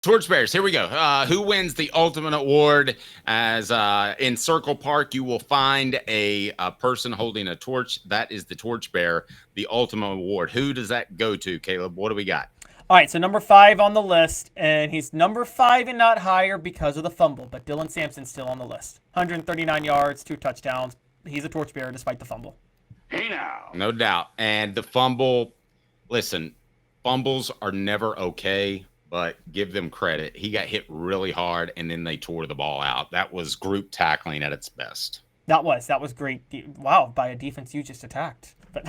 Torchbearers, here we go. Who wins the ultimate award? As in Circle Park, you will find a person holding a torch. That is the torchbearer, the ultimate award. Who does that go to, Caleb? What do we got? All right, so number 5 on the list, and he's number 5 and not higher because of the fumble, but Dylan Sampson's still on the list. 139 yards, 2 touchdowns. He's a torchbearer despite the fumble. Hey now. No doubt. And the fumble, listen, fumbles are never okay, but give them credit. He got hit really hard, and then they tore the ball out. That was group tackling at its best. That was great. Wow, by a defense you just attacked. But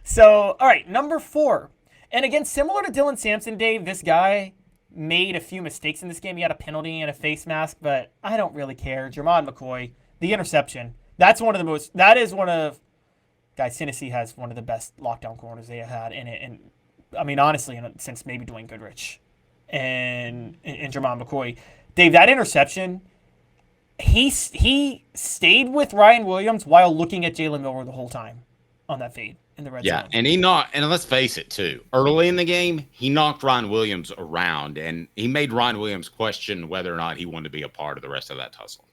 so, all right, number 4. And again, similar to Dylan Sampson, Dave, this guy made a few mistakes in this game. He had a penalty and a face mask, but I don't really care. Jermon McCoy, the interception. That is one of, guys, Tennessee has one of the best lockdown corners they have had in it. And I mean, honestly, since maybe Dwayne Goodrich and Jermon McCoy. Dave, that interception, he stayed with Ryan Williams while looking at Jalen Milroe the whole time on that fade in the red zone. Yeah, and let's face it, too. Early in the game, he knocked Ryan Williams around, and he made Ryan Williams question whether or not he wanted to be a part of the rest of that tussle.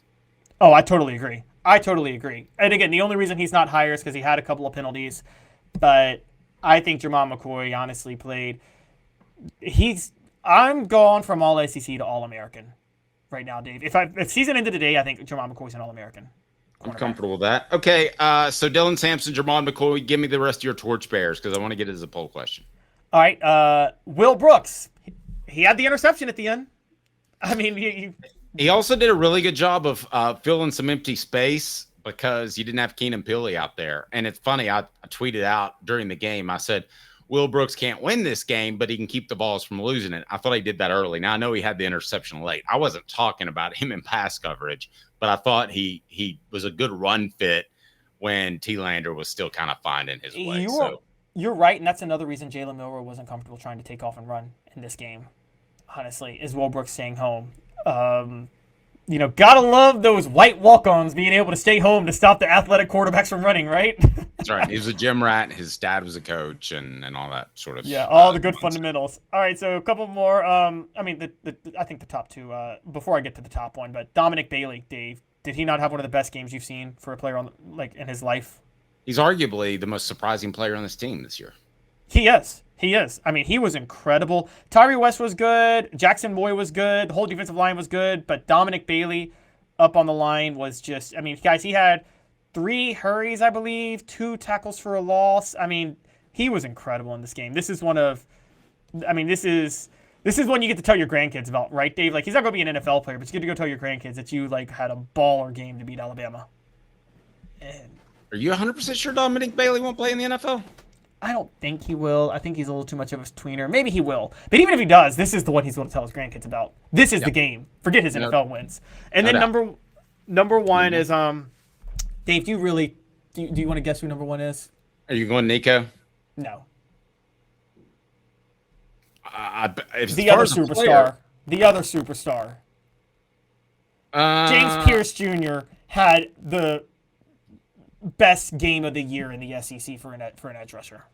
Oh, I totally agree. And again, the only reason he's not higher is because he had a couple of penalties. But I think Jermon McCoy honestly played. I'm going from all SEC to all American right now, Dave. If season ended today, I think Jermon McCoy's an all American. I'm comfortable with that. Okay, so Dylan Sampson, Jermon McCoy, give me the rest of your torchbearers because I want to get it as a poll question. All right, Will Brooks. He had the interception at the end. I mean, he also did a really good job of filling some empty space because you didn't have Keenan Pili out there. And it's funny, I tweeted out during the game, I said, Will Brooks can't win this game, but he can keep the balls from losing it. I thought he did that early. Now, I know he had the interception late. I wasn't talking about him in pass coverage, but I thought he was a good run fit when T-Lander was still kind of finding his way. You're right, and that's another reason Jalen Milroe wasn't comfortable trying to take off and run in this game, honestly, is Will Brooks staying home. Gotta love those white walk-ons being able to stay home to stop the athletic quarterbacks from running, right? That's right. He was a gym rat. His dad was a coach and all that sort of Yeah, all the good fundamentals. All right, so a couple more. I think the top 2, before I get to the top one, but Dominic Bailey, Dave, did he not have one of the best games you've seen for a player in his life? He's arguably the most surprising player on this team this year. He is. I mean, he was incredible. Tyree West was good. Jackson Moy was good. The whole defensive line was good. But Dominic Bailey up on the line was just, I mean, guys, he had 3 hurries, I believe, 2 tackles for a loss. I mean, he was incredible in this game. This is one you get to tell your grandkids about, right, Dave? Like, he's not going to be an NFL player, but you get to go tell your grandkids that you, had a baller game to beat Alabama. And are you 100% sure Dominic Bailey won't play in the NFL? I don't think he will. I think he's a little too much of a tweener. Maybe he will. But even if he does, this is the one he's going to tell his grandkids about. This is the game. Forget his NFL wins. And then number 1 is Dave, do you want to guess who number 1 is? Are you going Nico? No. The other superstar. James Pierce Jr. had the best game of the year in the SEC for an edge rusher.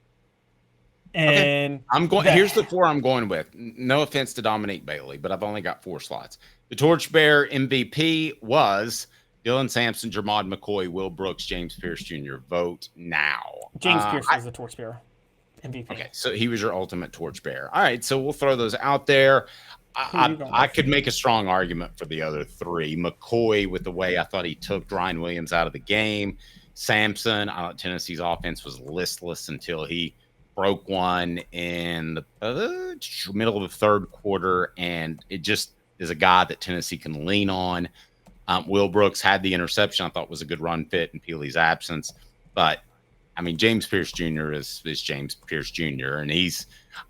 And okay. Here's the 4 I'm going with. No offense to Dominique Bailey, but I've only got 4 slots. The torchbearer MVP was Dylan Sampson, Jermon McCoy, Will Brooks, James Pierce Jr. Vote now. James Pierce was the torchbearer MVP. Okay, so he was your ultimate torchbearer. All right, so we'll throw those out there. I could make a strong argument for the other 3. McCoy, with the way I thought he took Ryan Williams out of the game. Sampson, Tennessee's offense was listless until he broke one in the middle of the third quarter, and it just is a guy that Tennessee can lean on. Will Brooks had the interception. I thought was a good run fit in Peely's absence. But, I mean, James Pierce Jr. is James Pierce Jr., and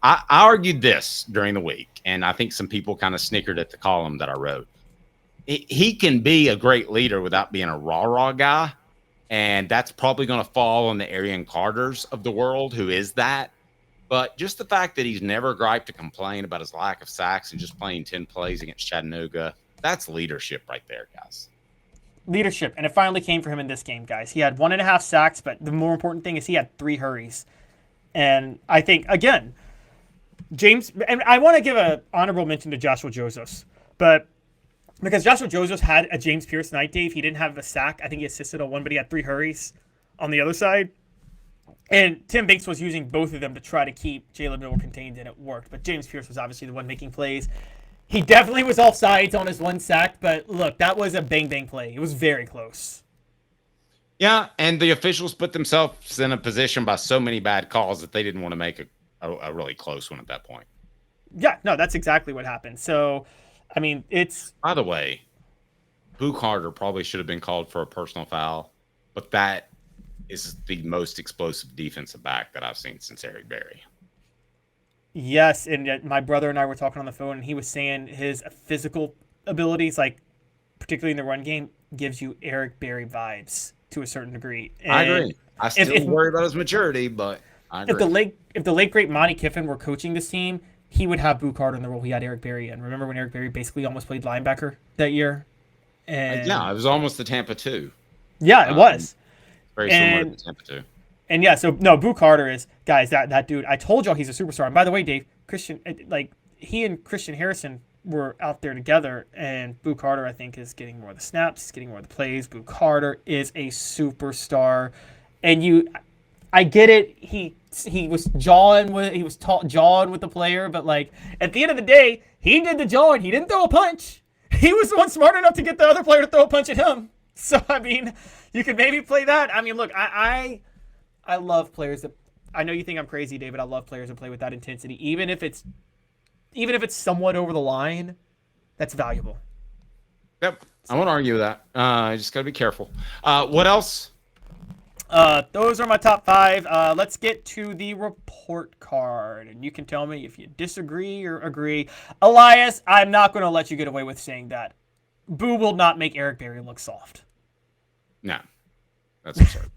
I argued this during the week, and I think some people kind of snickered at the column that I wrote. He can be a great leader without being a rah-rah guy. And that's probably going to fall on the Arian Carters of the world, who is that. But just the fact that he's never griped to complain about his lack of sacks and just playing 10 plays against Chattanooga, that's leadership right there, guys. Leadership. And it finally came for him in this game, guys. He had 1.5 sacks, but the more important thing is he had 3 hurries. And I think, again, James, and I want to give an honorable mention to Joshua Joseph, but because Joshua Joseph had a James Pierce night, Dave, he didn't have a sack. I think he assisted on one, but he had 3 hurries on the other side. And Tim Banks was using both of them to try to keep Jalen Miller contained, and it worked. But James Pierce was obviously the one making plays. He definitely was offsides on his 1 sack, but look, that was a bang-bang play. It was very close. Yeah, and the officials put themselves in a position by so many bad calls that they didn't want to make a really close one at that point. Yeah, no, that's exactly what happened. So, I mean, it's... By the way, Bou Carter probably should have been called for a personal foul, but that is the most explosive defensive back that I've seen since Eric Berry. Yes, and my brother and I were talking on the phone, and he was saying his physical abilities, like particularly in the run game, gives you Eric Berry vibes to a certain degree. And I agree. I still worry about his maturity, but I agree. If the late great Monty Kiffin were coaching this team, he would have Bou Carter in the role he had Eric Berry in. Remember when Eric Berry basically almost played linebacker that year? And yeah, it was almost the Tampa 2. Yeah, it was. Very similar to Tampa 2. And yeah, so no, Bou Carter is, guys, that dude. I told y'all he's a superstar. And by the way, Dave, he and Christian Harrison were out there together, and Bou Carter, I think, is getting more of the snaps, he's getting more of the plays. Bou Carter is a superstar, and I get it. He was jawing with the player, but like at the end of the day, he did the jawing. He didn't throw a punch. He was the one smart enough to get the other player to throw a punch at him. So I mean, you could maybe play that. I mean, look, I love players that, I know you think I'm crazy, David. I love players that play with that intensity, even if it's somewhat over the line. That's valuable. Yep, I won't argue with that. I just gotta be careful. What else? Those are my top 5. Let's get to the report card, and you can tell me if you disagree or agree. Elias, I'm not going to let you get away with saying that Bou will not make Eric Berry look soft. No, that's absurd.